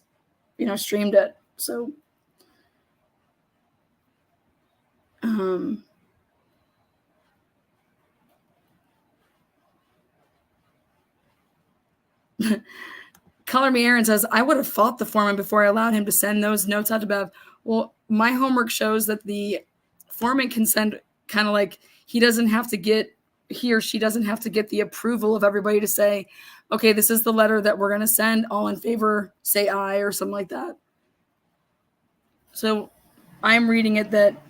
[SPEAKER 1] streamed it. So, Color Me Aaron says, I would have fought the foreman before I allowed him to send those notes out to Bev. Well, my homework shows that the foreman can send kind of like he or she doesn't have to get the approval of everybody to say, okay, this is the letter that we're going to send. All in favor, say aye or something like that. So I'm reading it that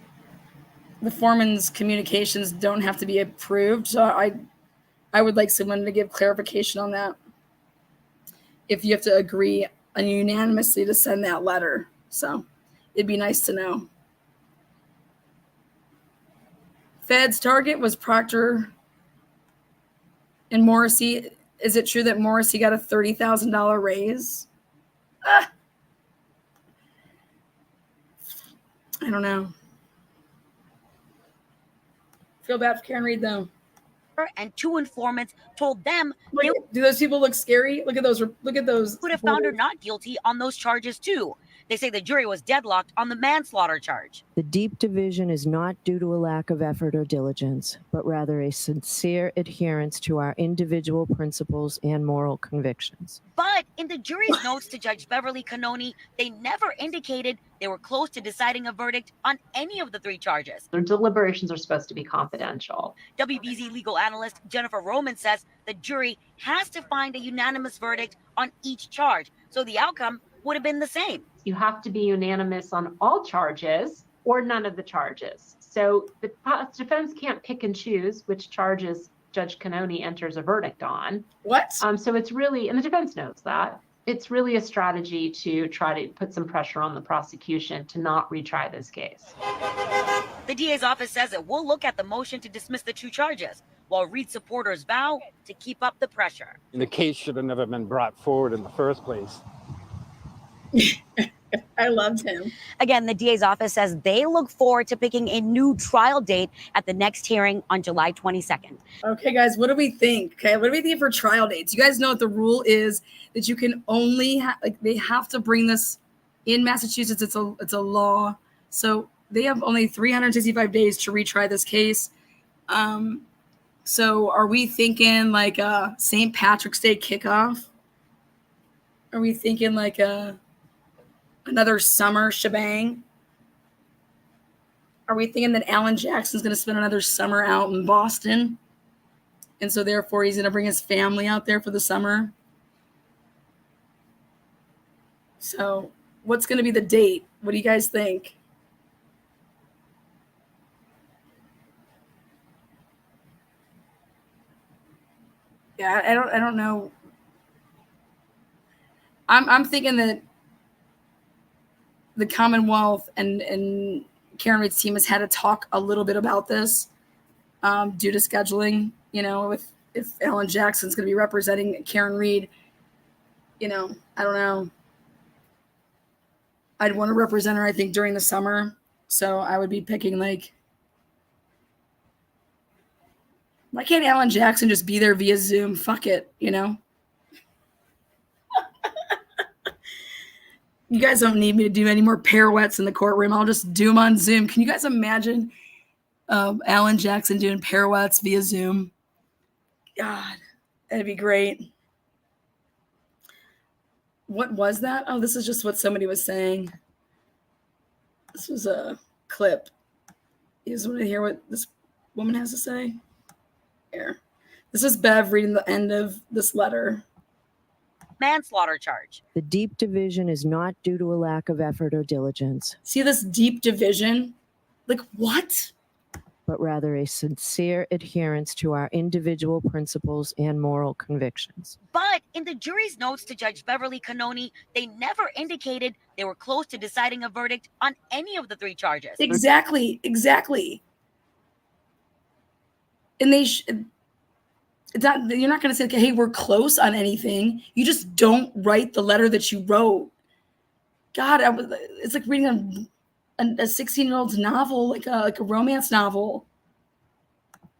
[SPEAKER 1] the foreman's communications don't have to be approved. So I would like someone to give clarification on that. If you have to agree unanimously to send that letter. So it'd be nice to know. Fed's target was Proctor and Morrissey. Is it true that Morrissey got a $30,000 raise? I don't know. Feel bad for Karen Reed, though.
[SPEAKER 4] And two informants told them
[SPEAKER 1] do those people look scary? Look at those.
[SPEAKER 4] Would have found her not guilty on those charges too. They say the jury was deadlocked on the manslaughter charge.
[SPEAKER 7] The deep division is not due to a lack of effort or diligence, but rather a sincere adherence to our individual principles and moral convictions.
[SPEAKER 4] But in the jury's notes to Judge Beverly Cannoni, they never indicated they were close to deciding a verdict on any of the three charges.
[SPEAKER 8] Their deliberations are supposed to be confidential.
[SPEAKER 4] WBZ legal analyst Jennifer Roman says the jury has to find a unanimous verdict on each charge, so the outcome would have been the same.
[SPEAKER 8] You have to be unanimous on all charges or none of the charges. So the defense can't pick and choose which charges Judge Cannoni enters a verdict on.
[SPEAKER 1] What?
[SPEAKER 8] So it's really, and the defense knows that, it's really a strategy to try to put some pressure on the prosecution to not retry this case.
[SPEAKER 4] The DA's office says it will look at the motion to dismiss the two charges, while Reed supporters vow to keep up the pressure.
[SPEAKER 9] The case should have never been brought forward in the first place.
[SPEAKER 1] I loved him.
[SPEAKER 4] Again, the DA's office says they look forward to picking a new trial date at the next hearing on July 22nd.
[SPEAKER 1] Okay, guys, what do we think? Okay, what do we think for trial dates? You guys know what the rule is, that you can only they have to bring this in Massachusetts. It's a law, so they have only 365 days to retry this case. So are we thinking like a St. Patrick's Day kickoff? Are we thinking like another summer shebang? Are we thinking that Alan Jackson's going to spend another summer out in Boston? And so therefore he's going to bring his family out there for the summer? So what's going to be the date? What do you guys think? Yeah, I don't know. I'm thinking that the Commonwealth and Karen Reed's team has had to talk a little bit about this due to scheduling. You know, if Alan Jackson's going to be representing Karen Reed, you know, I don't know. I'd want to represent her, I think, during the summer. So I would be picking like, why can't Alan Jackson just be there via Zoom? Fuck it, you know? You guys don't need me to do any more pirouettes in the courtroom. I'll just do them on Zoom. Can you guys imagine Alan Jackson doing pirouettes via Zoom? God, that'd be great. What was that? Oh, this is just what somebody was saying. This was a clip. You guys want to hear what this woman has to say? Here. This is Bev reading the end of this letter.
[SPEAKER 4] Manslaughter charge.
[SPEAKER 7] The deep division is not due to a lack of effort or diligence,
[SPEAKER 1] See this deep division? Like what?
[SPEAKER 7] but rather a sincere adherence to our individual principles and moral convictions.
[SPEAKER 4] But in the jury's notes to Judge Beverly Cannoni, they never indicated they were close to deciding a verdict on any of the 3 charges.
[SPEAKER 1] Exactly. And they you're not going to say, okay, hey, we're close on anything. You just don't write the letter that you wrote. God, it's like reading a 16-year-old's novel, like a romance novel.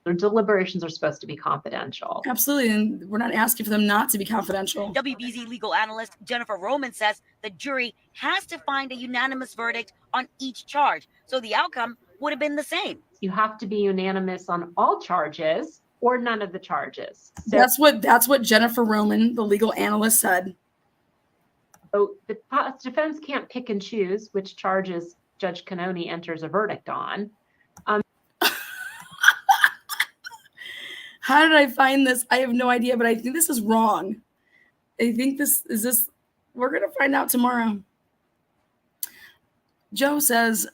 [SPEAKER 8] Their deliberations are supposed to be confidential.
[SPEAKER 1] Absolutely, and we're not asking for them not to be confidential.
[SPEAKER 4] WBZ legal analyst Jennifer Roman says the jury has to find a unanimous verdict on each charge, so the outcome would have been the same.
[SPEAKER 8] You have to be unanimous on all charges or none of the charges. So,
[SPEAKER 1] That's what Jennifer Roman, the legal analyst, said.
[SPEAKER 8] so the defense can't pick and choose which charges Judge Cannoni enters a verdict on.
[SPEAKER 1] How did I find this? I have no idea, but I think this is wrong. I think we're going to find out tomorrow. Joe says,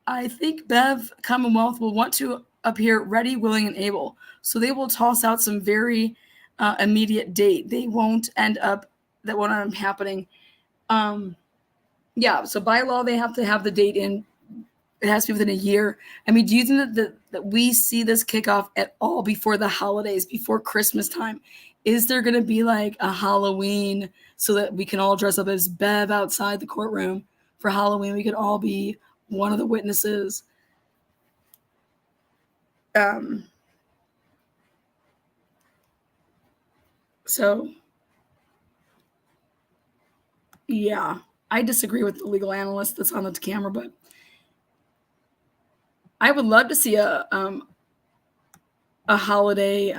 [SPEAKER 1] I think Bev Commonwealth will want to appear ready, willing, and able. So they will toss out some very immediate date. That won't end up happening. Yeah, so by law, they have to have the date in. It has to be within a year. I mean, do you think that we see this kickoff at all before the holidays, before Christmas time? Is there going to be like a Halloween so that we can all dress up as Bev outside the courtroom for Halloween? We could all be one of the witnesses. So, yeah, I disagree with the legal analyst that's on the camera, but I would love to see a holiday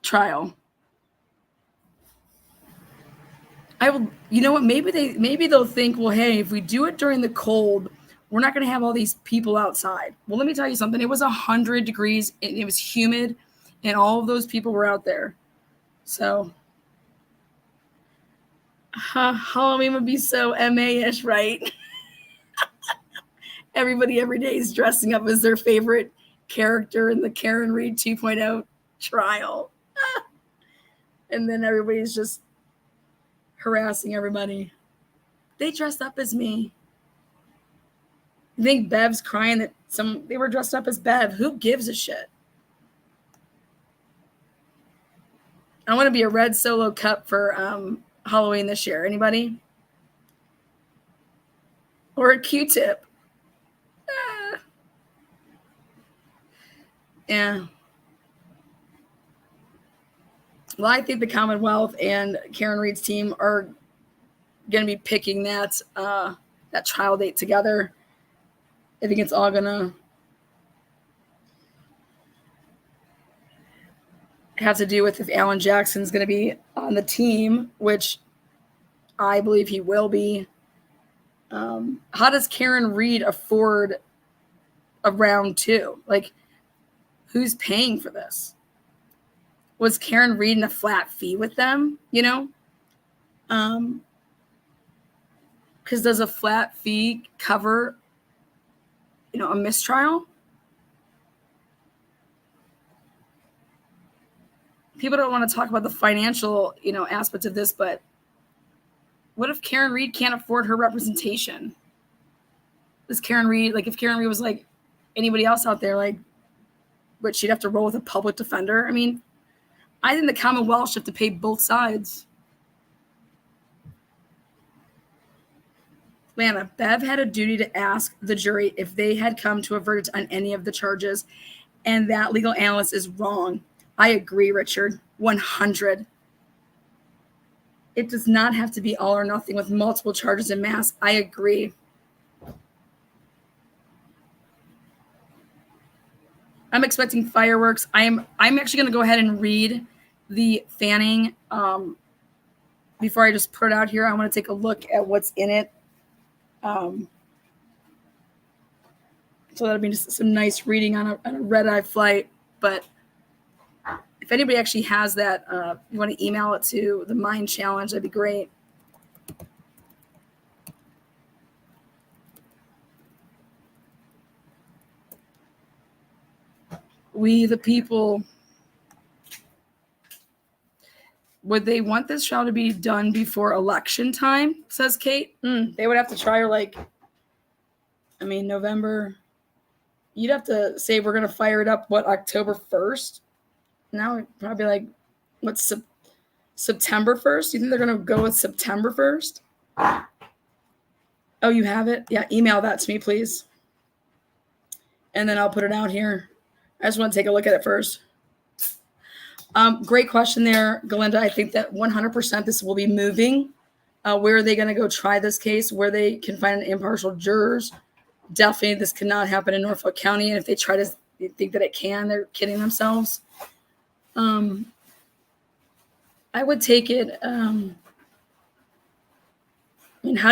[SPEAKER 1] trial. I will. You know what? Maybe they'll think, well, hey, if we do it during the cold, we're not going to have all these people outside. Well, let me tell you something. It was 100 degrees and it was humid, and all of those people were out there. So Halloween would be so MA-ish, right? Everybody every day is dressing up as their favorite character in the Karen Reed 2.0 trial. And then everybody's just harassing everybody. They dressed up as me. I think Bev's crying that they were dressed up as Bev. Who gives a shit? I want to be a red solo cup for Halloween this year. Anybody? Or a Q-tip. Yeah. Well, I think the Commonwealth and Karen Reed's team are going to be picking that trial date together. I think it's all going to have to do with if Alan Jackson's going to be on the team, which I believe he will be. How does Karen Reed afford a round 2? Like, who's paying for this? Was Karen Reed in a flat fee with them? You know, Because does a flat fee cover, a mistrial? People don't want to talk about the financial, aspects of this, but what if Karen Reed can't afford her representation? Does Karen Reed, if Karen Reed was like anybody else out there, but she'd have to roll with a public defender? I mean, I think the Commonwealth should have to pay both sides. Lana, Bev had a duty to ask the jury if they had come to a verdict on any of the charges, and that legal analyst is wrong. I agree, Richard, 100. It does not have to be all or nothing with multiple charges in mass. I agree. I'm expecting fireworks. I'm actually going to go ahead and read the fanning before I just put it out here. I want to take a look at what's in it. So that'll be just some nice reading on a red-eye flight. But if anybody actually has that, you want to email it to the Mind Challenge, that'd be great. We the people. Would they want this trial to be done before election time, says Kate? They would have to try her November. You'd have to say we're going to fire it up, October 1st? Now probably September 1st? You think they're going to go with September 1st? Oh, you have it? Yeah, email that to me, please. And then I'll put it out here. I just want to take a look at it first. Great question there, Galinda. I think that 100% this will be moving. Where are they going to go try this case? Where they can find impartial jurors? Definitely this cannot happen in Norfolk County. And if they try to think that it can, they're kidding themselves. I would take it. How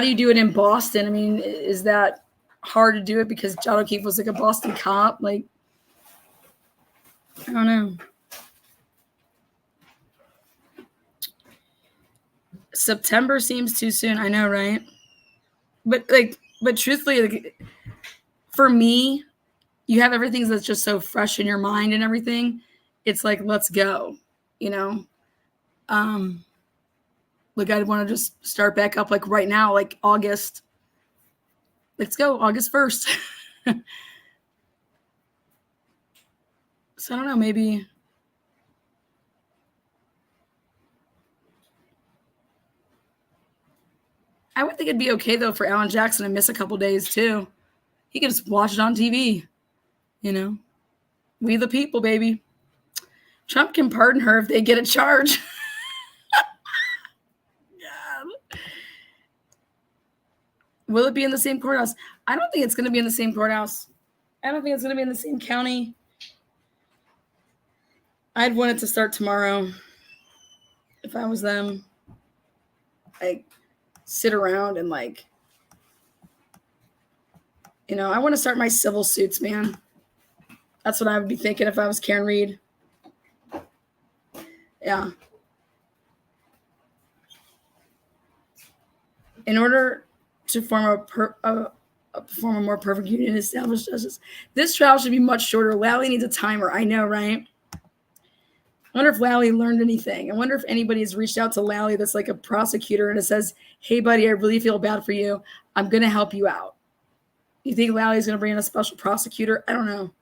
[SPEAKER 1] do you do it in Boston? Is that hard to do it because John O'Keefe was a Boston cop? I don't know. September seems too soon. I know, right? But truthfully, for me, you have everything that's just so fresh in your mind and everything. It's let's go, I'd want to just start back up right now, August. Let's go, August 1st. So I don't know, maybe. I would think it'd be okay, though, for Alan Jackson to miss a couple days, too. He could just watch it on TV, We the people, baby. Trump can pardon her if they get a charge. God. Will it be in the same courthouse? I don't think it's going to be in the same courthouse. I don't think it's going to be in the same county. I'd want it to start tomorrow. If I was them, sit around and I want to start my civil suits, man. That's what I would be thinking if I was Karen Reed. Yeah. In order to form a more perfect union and establish justice, this trial should be much shorter. Lally needs a timer. I know, right? I wonder if Lally learned anything. I wonder if anybody has reached out to Lally that's a prosecutor and it says, hey, buddy, I really feel bad for you. I'm going to help you out. You think Lally's going to bring in a special prosecutor? I don't know.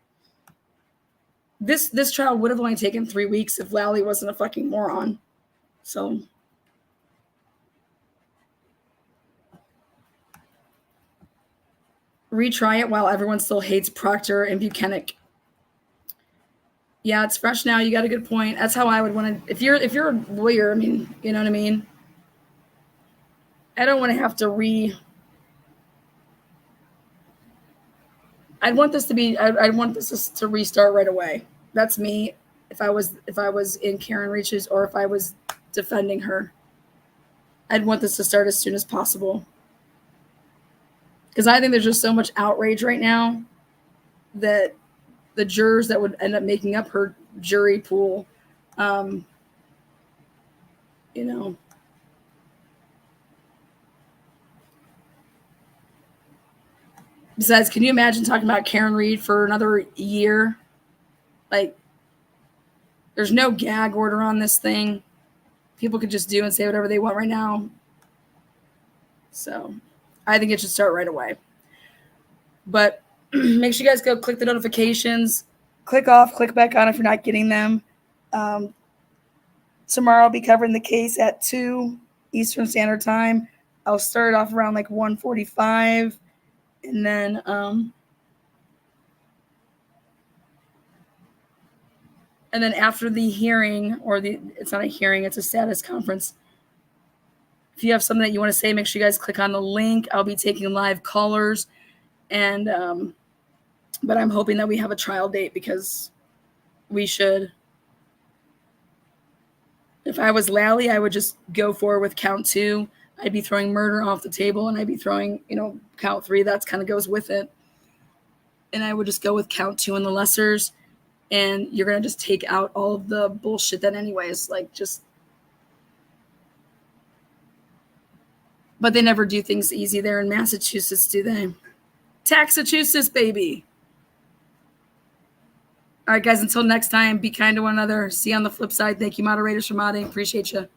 [SPEAKER 1] This trial would have only taken 3 weeks if Lally wasn't a fucking moron. So retry it while everyone still hates Proctor and Buchanan. Yeah, it's fresh now. You got a good point. That's how I would want to. If you're a lawyer, you know what I mean. I don't want to have to I'd want this to be. I'd want this to restart right away. That's me. If I was in Karen Reed's or if I was defending her, I'd want this to start as soon as possible. Because I think there's just so much outrage right now that the jurors that would end up making up her jury pool, Besides, can you imagine talking about Karen Reed for another year? Like, there's no gag order on this thing. People could just do and say whatever they want right now. So I think it should start right away. But make sure you guys go click the notifications. Click off, click back on if you're not getting them. Tomorrow I'll be covering the case at 2 Eastern Standard Time. I'll start off around like 1:45. And then after the hearing, it's not a hearing, it's a status conference. If you have something that you want to say, make sure you guys click on the link. I'll be taking live callers. And but I'm hoping that we have a trial date because we should. If I was Lally, I would just go forward with count 2. I'd be throwing murder off the table, and I'd be throwing, count 3. That's kind of goes with it. And I would just go with count 2 and the lessers. And you're going to just take out all of the bullshit that anyways, but they never do things easy there in Massachusetts, do they? Taxachusetts, baby. All right, guys, until next time, be kind to one another. See you on the flip side. Thank you, moderators, for modding. Appreciate you.